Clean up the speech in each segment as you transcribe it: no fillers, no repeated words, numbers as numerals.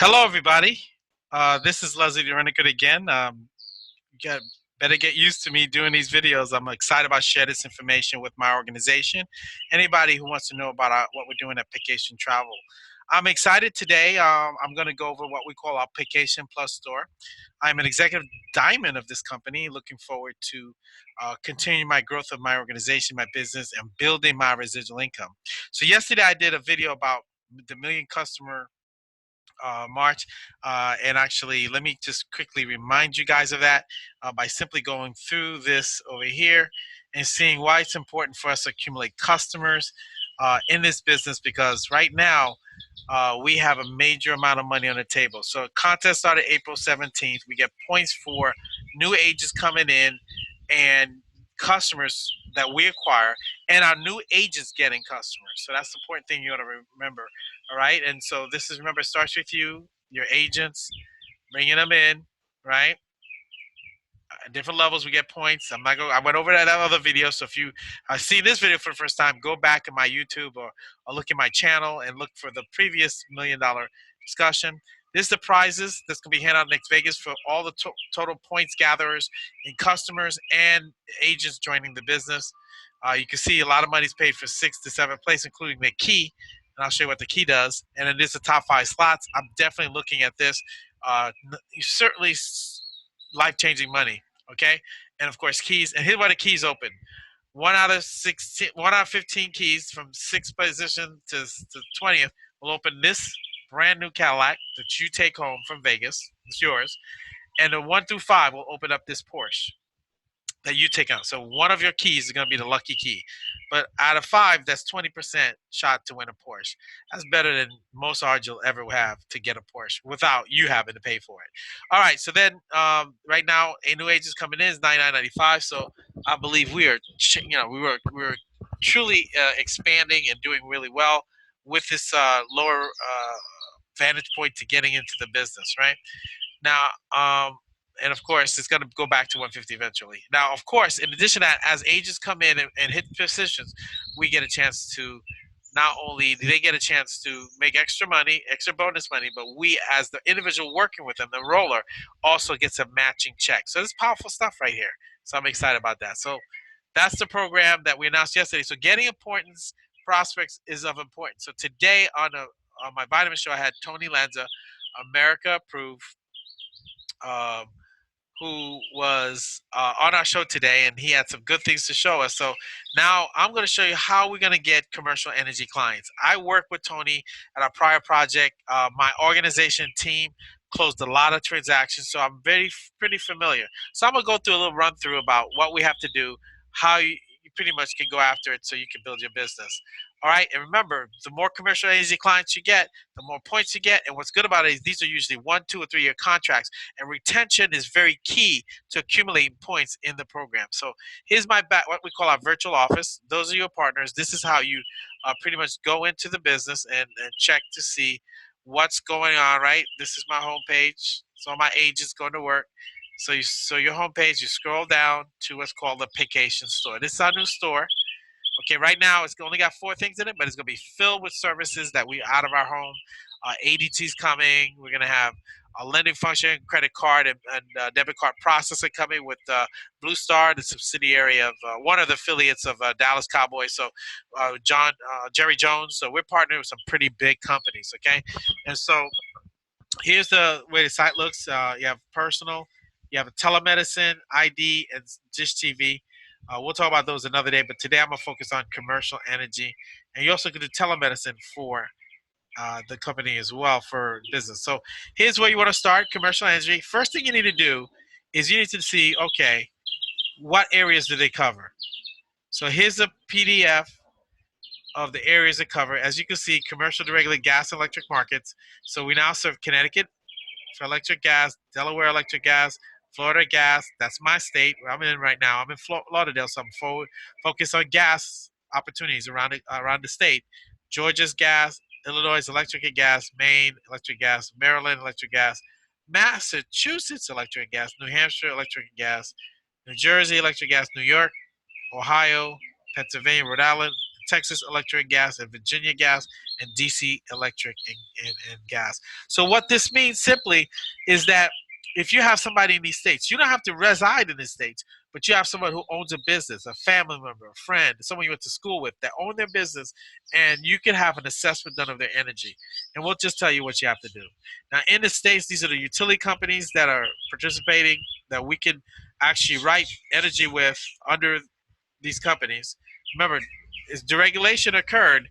Hello, everybody. This is Leslie Derenoncourt again. You got, better get used to me doing these videos. I'm excited about sharing this information with my organization. Anybody who wants to know about what we're doing at Vacation Travel. I'm excited today. I'm going to go over what we call our Vacation Plus store. I'm an executive diamond of this company, looking forward to continuing my growth of my organization, my business, and building my residual income. So yesterday I did a video about the million customer March. And actually, let me just quickly remind you guys of that by simply going through this over here and seeing why it's important for us to accumulate customers in this business because right now we have a major amount of money on the table. So contest started April 17th. We get points for new agents coming in and customers that we acquire and our new agents getting customers. So that's the important thing you got to remember. All right. And so this is, remember, it starts with you, your agents, bringing them in, right? At different levels, we get points. I'm not going. I went over that other video. So if you see this video for the first time, go back in my YouTube or look at my channel and look for the previous $1 million discussion. This is the prizes that's going to be handed out next Vegas for all the total points gatherers and customers and agents joining the business. You can see a lot of money is paid for 6th to 7th place, including the key. And I'll show you what the key does. And it is the top 5 slots. I'm definitely looking at this. Certainly life-changing money. Okay, and of course keys. And here's why the keys open. 1 out of 16, 1 out of 15 keys from 6th position to 20th will open this brand new Cadillac that you take home from Vegas. It's yours. And the 1 through 5 will open up this Porsche that you take out. So one of your keys is going to be the lucky key. But out of 5, that's 20% shot to win a Porsche. That's better than most odds you'll ever have to get a Porsche without you having to pay for it. All right, so then right now a new agent coming in is $99.95. So I believe we are, we were truly expanding and doing really well with this lower vantage point to getting into the business, right? Now, and of course, it's going to go back to 150 eventually. Now, of course, in addition to that, as agents come in and hit positions, we get a chance to not only do they get a chance to make extra money, extra bonus money, but we, as the individual working with them, the roller, also gets a matching check. So this is powerful stuff right here. So I'm excited about that. So that's the program that we announced yesterday. So getting importance prospects is of importance. So today on my vitamin show, I had Tony Lanza, America approved, um, who was on our show today, and he had some good things to show us. So now I'm going to show you how we're going to get commercial energy clients. I worked with Tony at our prior project. My organization team closed a lot of transactions, so I'm pretty familiar. So I'm going to go through a little run through about what we have to do, how you pretty much can go after it so you can build your business. All right, and remember, the more commercial energy clients you get, the more points you get. And what's good about it is these are usually 1, 2, or 3 year contracts, and retention is very key to accumulating points in the program. So here's what we call our virtual office. Those are your partners. This is how you pretty much go into the business and check to see what's going on. Right, this is my home page. So my agents going to work. So your home page, you scroll down to what's called the Vacation Store. This is our new store. Okay, right now it's only got 4 things in it, but it's going to be filled with services that we out of our home. ADT's coming. We're going to have a lending function, credit card, and debit card processing coming with Blue Star, the subsidiary of one of the affiliates of Dallas Cowboys. So Jerry Jones. So we're partnering with some pretty big companies. Okay, and so here's the way the site looks. You have personal, you have a telemedicine, ID, and Dish TV. We'll talk about those another day, but today I'm gonna focus on commercial energy, and you also can do telemedicine for the company as well for business. So here's where you want to start: commercial energy. First thing you need to do is you need to see, okay, what areas do they cover? So here's a PDF of the areas they cover. As you can see, commercial deregulated gas and electric markets. So we now serve Connecticut for electric gas, Delaware electric gas, Florida gas. That's my state where I'm in right now. I'm in Lauderdale, so I'm focused on gas opportunities around the state. Georgia's gas, Illinois electric and gas, Maine electric gas, Maryland electric gas, Massachusetts electric gas, New Hampshire electric and gas, New Jersey electric gas, New York, Ohio, Pennsylvania, Rhode Island, Texas Electric and Gas, and Virginia Gas, and DC Electric and Gas. So what this means simply is that if you have somebody in these states, you don't have to reside in the states, but you have someone who owns a business, a family member, a friend, someone you went to school with that own their business, and you can have an assessment done of their energy. And we'll just tell you what you have to do. Now, in the states, these are the utility companies that are participating that we can actually write energy with under these companies. Remember, as deregulation occurred,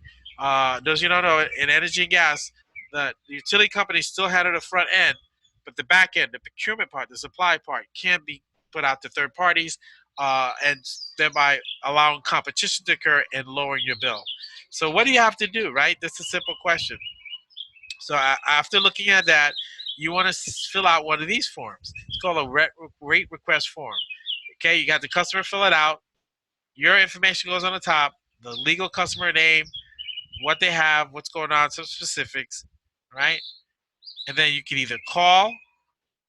those you don't know, in energy and gas, the utility companies still had it the front end, but the back end, the procurement part, the supply part, can be put out to third parties, and thereby allowing competition to occur and lowering your bill. So what do you have to do, right? That's a simple question. So after looking at that, you want to fill out one of these forms. It's called a rate request form. Okay, you got the customer fill it out. Your information goes on the top, the legal customer name, what they have, what's going on, some specifics, right? And then you can either call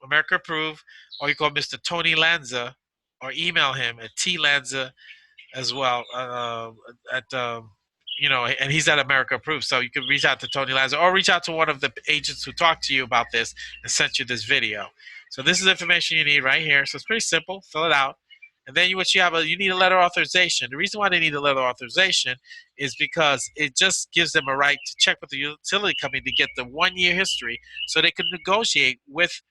America Approve, or you call Mr. Tony Lanza, or email him at tlanza as well, at and he's at America Approved. So you can reach out to Tony Lanza, or reach out to one of the agents who talked to you about this and sent you this video. So this is information you need right here. So it's pretty simple. Fill it out. And then you need a letter of authorization. The reason why they need a letter of authorization is because it just gives them a right to check with the utility company to get the 1-year history, so they can negotiate with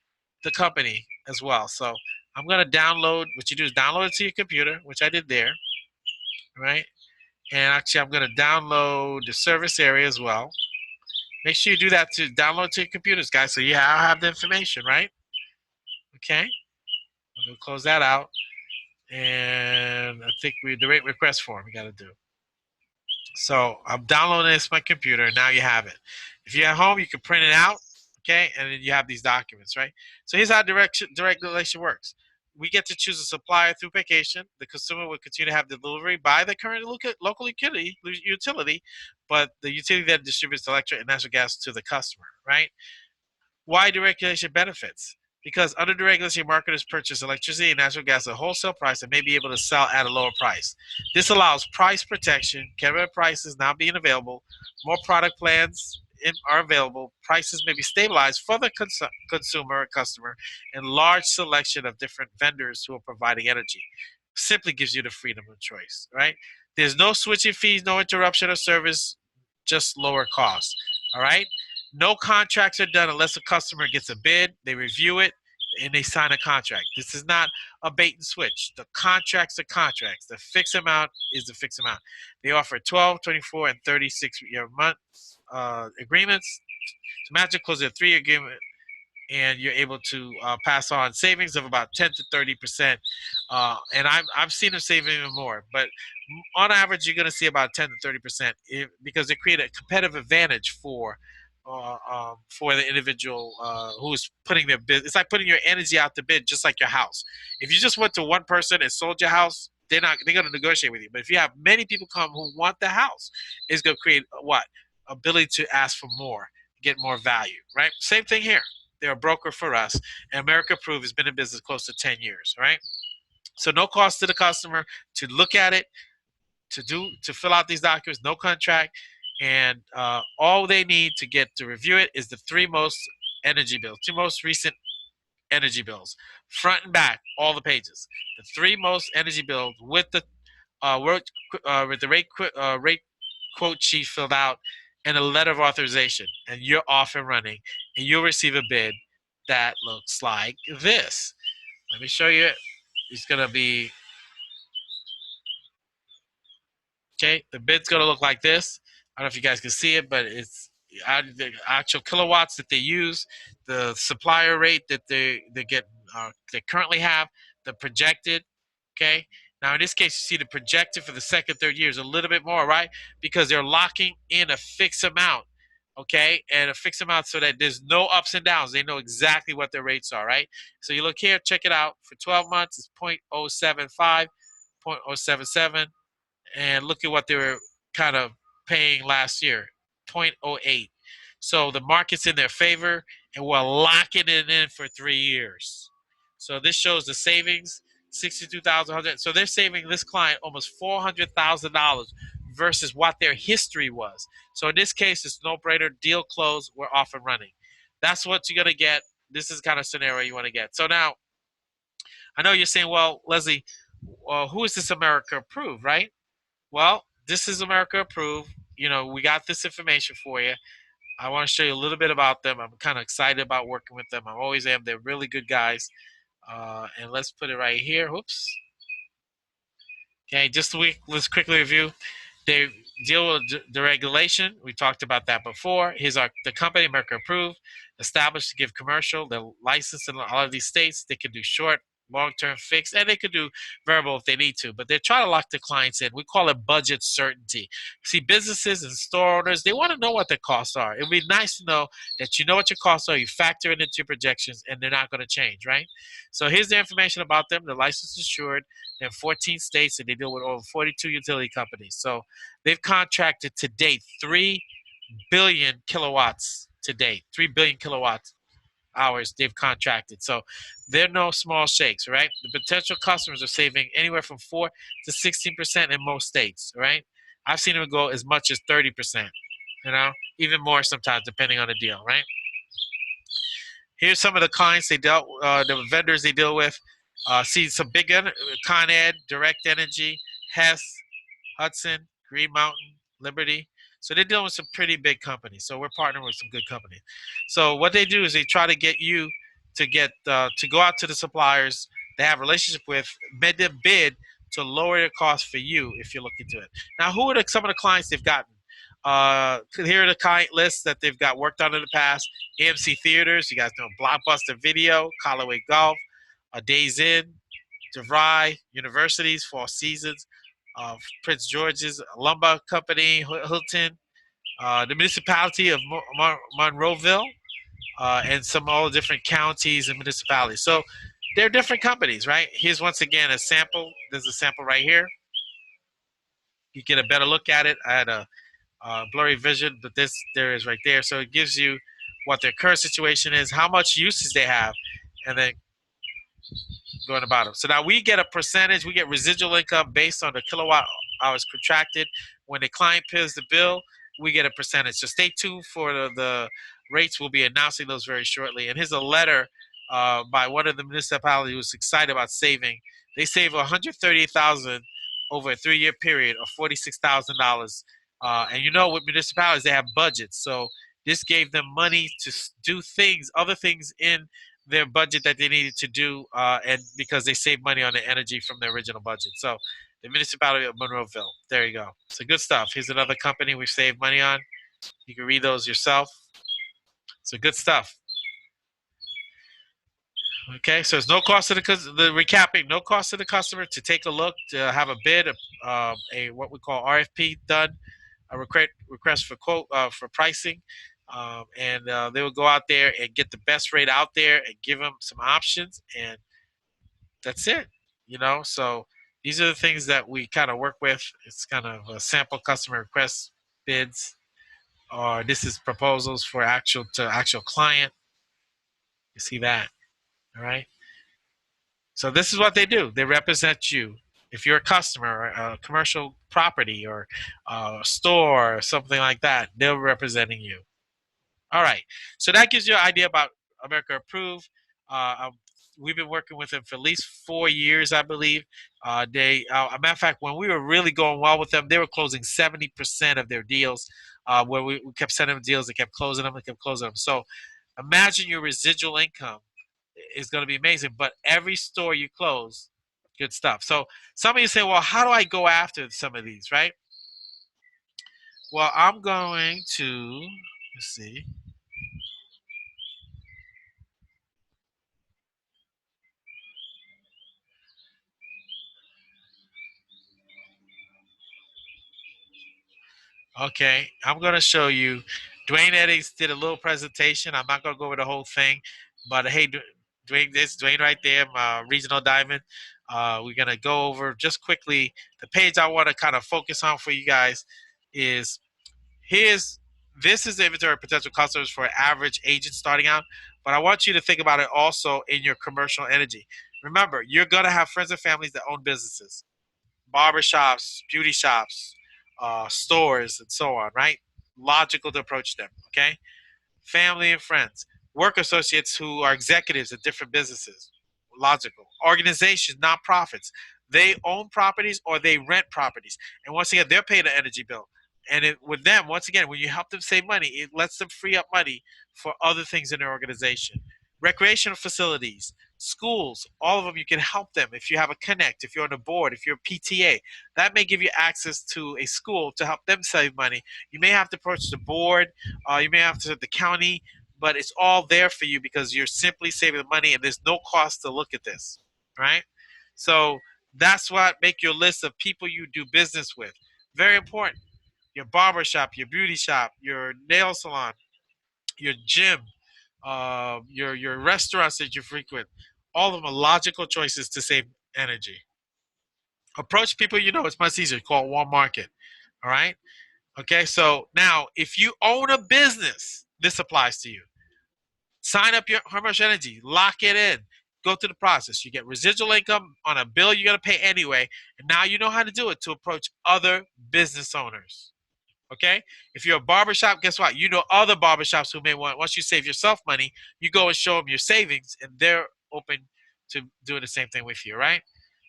the company as well. So I'm going to download. What you do is download it to your computer, which I did there, right? And actually, I'm going to download the service area as well. Make sure you do that to download to your computers, guys, so you have the information, right? Okay. I'm going to close that out. And I think the rate request form we got to do. So I'm downloading this to my computer, and now you have it. If you're at home, you can print it out, okay? And then you have these documents, right? So here's how direct regulation works. We get to choose a supplier through vacation. The consumer will continue to have delivery by the current local utility, but the utility then distributes electric and natural gas to the customer, right? Why deregulation benefits? Because under deregulation, marketers purchase electricity and natural gas at a wholesale price and may be able to sell at a lower price. This allows price protection, competitive prices now being available, more product plans are available, prices may be stabilized for the consumer or customer, and large selection of different vendors who are providing energy. Simply gives you the freedom of choice, right? There's no switching fees, no interruption of service, just lower costs, all right? No contracts are done unless a customer gets a bid, they review it, and they sign a contract. This is not a bait and switch. The contracts are contracts. The fixed amount is the fixed amount. They offer 12, 24, and 36-year months agreements. To match it, close a 3-year agreement, and you're able to pass on savings of about 10 to 30%. And I've seen them save even more, but on average, you're going to see about 10 to 30% because they create a competitive advantage for the individual who's putting their bid. It's like putting your energy out to bid, just like your house. If you just went to one person and sold your house, they're going to negotiate with you. But if you have many people come who want the house, it's going to create what? Ability to ask for more, get more value, right? Same thing here. They're a broker for us, and America Approved has been in business close to 10 years, right? So no cost to the customer to look at it, to fill out these documents, no contract, and all they need to review it is the two most recent energy bills, front and back, all the pages. The 3 most energy bills with the rate quote sheet filled out and a letter of authorization, and you're off and running, and you'll receive a bid that looks like this. Let me show you it. It's going to be, okay, the bid's going to look like this. I don't know if you guys can see it, but it's the actual kilowatts that they use, the supplier rate that they currently have, the projected, okay? Now, in this case, you see the projected for the second, third year is a little bit more, right? Because they're locking in a fixed amount, okay? And a fixed amount so that there's no ups and downs. They know exactly what their rates are, right? So you look here, check it out. For 12 months, it's 0.075, 0.077, and look at what they were kind of paying last year, 0.08. So the market's in their favor, and we're locking it in for 3 years. So this shows the savings, $62,100. So they're saving this client almost $400,000 versus what their history was. So in this case, it's no-brainer, deal closed, we're off and running. That's what you're going to get. This is the kind of scenario you want to get. So now, I know you're saying, well, Leslie, who is this America approved, right? Well, this is America approved. You know, we got this information for you. I want to show you a little bit about them. I'm kind of excited about working with them. I always am. They're really good guys. And let's put it right here. Whoops. Okay, just a week. Let's quickly review. They deal with the regulation. We talked about that before. Here's the company, America Approved, established to give commercial. They're licensed in all of these states. They can do short, long-term fixed, and they could do variable if they need to. But they're trying to lock the clients in. We call it budget certainty. See, businesses and store owners, they want to know what their costs are. It would be nice to know that you know what your costs are. You factor it into your projections, and they're not going to change, right? So here's the information about them. They're licensed insured. They're in 14 states, and they deal with over 42 utility companies. So they've contracted to date 3 billion kilowatts to date, 3 billion kilowatt hours they've contracted. So they're no small shakes, right? The potential customers are saving anywhere from 4 to 16% in most states, right? I've seen them go as much as 30%, you know, even more sometimes depending on the deal, right? Here's some of the clients they dealt, the vendors they deal with. See some big Con Ed, Direct Energy, Hess, Hudson, Green Mountain, Liberty. So they're dealing with some pretty big companies. So we're partnering with some good companies. So what they do is they try to get you to go out to the suppliers they have a relationship with, made them bid to lower their cost for you if you're looking to it. Now, who are some of the clients they've gotten? Here are the client lists that they've got worked on in the past. AMC Theaters, you guys know Blockbuster Video, Callaway Golf, Days Inn, DeVry, Universities, Four Seasons, Prince George's, Lumber Company, Hilton, the municipality of Monroeville, and some all different counties and municipalities. So they're different companies, right? Here's once again a sample. There's a sample right here. You get a better look at it. I had a blurry vision, but there is right there. So it gives you what their current situation is, how much usage they have, and then going about them. So now we get a percentage, we get residual income based on the kilowatt hours contracted. When the client pays the bill, we get a percentage. So stay tuned for the rates. We'll be announcing those very shortly. And here's a letter by one of the municipalities who was excited about saving. They save $138,000 over a 3-year period of $46,000. And you know, with municipalities, they have budgets. So this gave them money to do things, other things in their budget that they needed to do, and because they saved money on the energy from their original budget. So the municipality of Monroeville. There you go. So good stuff. Here's another company we saved money on. You can read those yourself. So good stuff. Okay, so there's no cost to the recapping, no cost to the customer to take a look, to have a bid, a what we call RFP done, a request for quote for pricing, and they will go out there and get the best rate out there and give them some options, and that's it. You know, so these are the things that we kind of work with. It's kind of a sample customer request bids, or this is proposals for actual client. You see that, all right? So this is what they do. They represent you. If you're a customer, a commercial property, or a store, or something like that, they're representing you. All right. So that gives you an idea about America Approved. We've been working with them for at least 4 years, I believe. A matter of fact, when we were really going well with them, they were closing 70% of their deals. Where we kept sending them deals, they kept closing them, they kept closing them. So imagine your residual income is going to be amazing. But every store you close, good stuff. So some of you say, well, how do I go after some of these, right? Well, I'm going to, let's see. Okay, I'm going to show you. Dwayne Eddings did a little presentation. I'm not going to go over the whole thing, but hey, Dwayne right there, my regional diamond. We're going to go over just quickly. The page I want to kind of focus on for you guys is this is the inventory of potential customers for an average agent starting out, but I want you to think about it also in your commercial energy. Remember, you're going to have friends and families that own businesses, barber shops, beauty shops, stores, and so on, right? Logical to approach them, okay? Family and friends, work associates who are executives at different businesses. Logical. Organizations, nonprofits, they own properties or they rent properties. And once again, they're paying an energy bill. And with them, once again, when you help them save money, it lets them free up money for other things in their organization. Recreational facilities, schools, all of them, you can help them. If you have a connect, if you're on the board, if you're a PTA, that may give you access to a school to help them save money. You may have to approach the board, you may have to the county, but it's all there for you because you're simply saving the money and there's no cost to look at this, right? So that's what make your list of people you do business with. Very important. Your barber shop, your beauty shop, your nail salon, your gym, your restaurants that you frequent. All of them are logical choices to save energy. Approach people you know. It's much easier. Call it warm market. All right. Okay. So now, if you own a business, this applies to you. Sign up your commercial energy, lock it in, go through the process. You get residual income on a bill you're going to pay anyway, and now you know how to do it to approach other business owners. Okay? If you're a barbershop, guess what? You know other barbershops who may want, once you save yourself money, you go and show them your savings, and they're open to doing the same thing with you, right?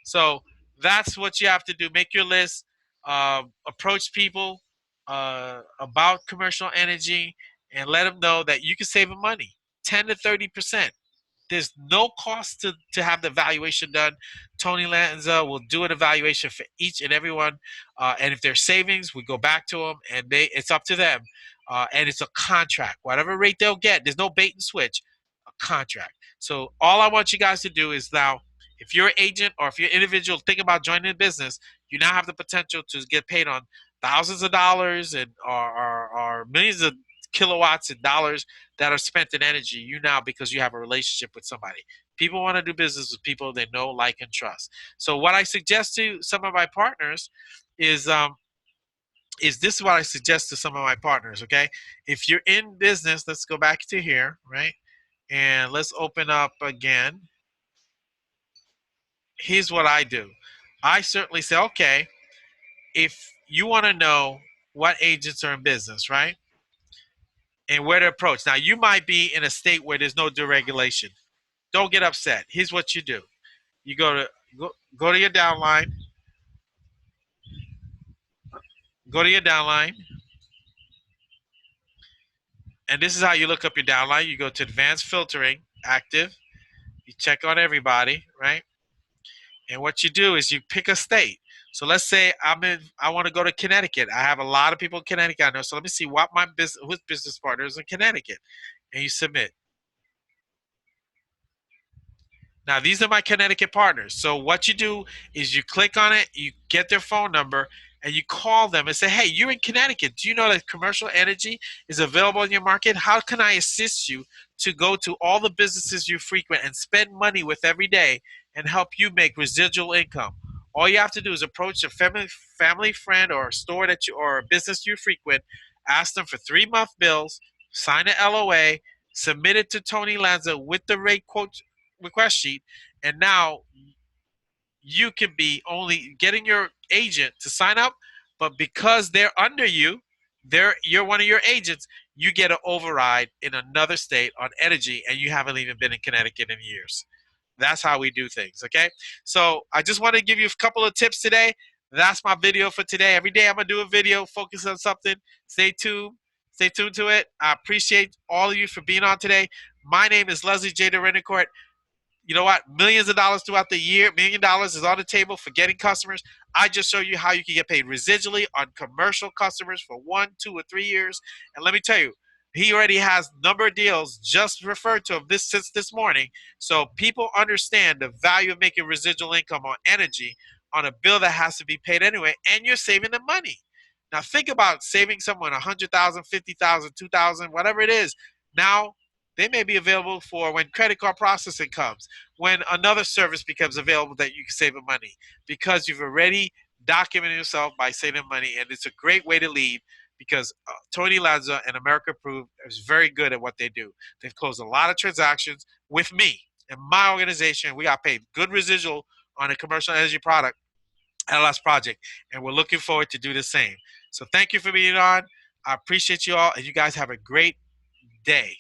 So that's what you have to do. Make your list, approach people about commercial energy, and let them know that you can save them money, 10 to 30%. There's no cost to have the evaluation done. Tony Lanza will do an evaluation for each and every one. And if there's savings, we go back to them, and it's up to them. And it's a contract. Whatever rate they'll get, there's no bait and switch, a contract. So all I want you guys to do is now, if you're an agent or if you're an individual thinking about joining a business, you now have the potential to get paid on thousands of dollars and or millions of kilowatts and dollars that are spent in energy, you now, because you have a relationship with somebody. People want to do business with people they know, like, and trust. So what I suggest to some of my partners is this is what I suggest to some of my partners, okay? If you're in business, let's go back to here, right? And let's open up again. Here's what I do. I certainly say, okay, if you want to know what agents are in business, right? And where to approach. Now, you might be in a state where there's no deregulation. Don't get upset. Here's what you do. You go to your downline. Go to your downline. And this is how you look up your downline. You go to advanced filtering, active. You check on everybody, right? And what you do is you pick a state. So let's say I want to go to Connecticut. I have a lot of people in Connecticut I know. So let me see what my business, whose business partner is in Connecticut. And you submit. Now, these are my Connecticut partners. So what you do is you click on it, you get their phone number, and you call them and say, hey, you're in Connecticut. Do you know that commercial energy is available in your market? How can I assist you to go to all the businesses you frequent and spend money with every day and help you make residual income? All you have to do is approach a family friend or a store or a business you frequent, ask them for 3-month bills, sign an LOA, submit it to Tony Lanza with the rate quote request sheet, and now you can be only getting your agent to sign up, but because they're under you, you're one of your agents, you get an override in another state on energy, and you haven't even been in Connecticut in years. That's how we do things, okay? So I just want to give you a couple of tips today. That's my video for today. Every day I'm going to do a video, focus on something. Stay tuned. Stay tuned to it. I appreciate all of you for being on today. My name is Leslie J. Derenoncourt. You know what? Millions of dollars throughout the year. $1 million is on the table for getting customers. I just show you how you can get paid residually on commercial customers for 1, 2, or 3 years. And let me tell you, he already has number of deals just referred to him since this morning. So people understand the value of making residual income on energy on a bill that has to be paid anyway, and you're saving them money. Now think about saving someone 100,000, 50,000, 2,000, whatever it is. Now they may be available for when credit card processing comes, when another service becomes available that you can save them money, because you've already documented yourself by saving money, and it's a great way to lead because Tony Lanza and America Approved is very good at what they do. They've closed a lot of transactions with me and my organization. We got paid good residual on a commercial energy product at last project, and we're looking forward to do the same. So thank you for being on. I appreciate you all, and you guys have a great day.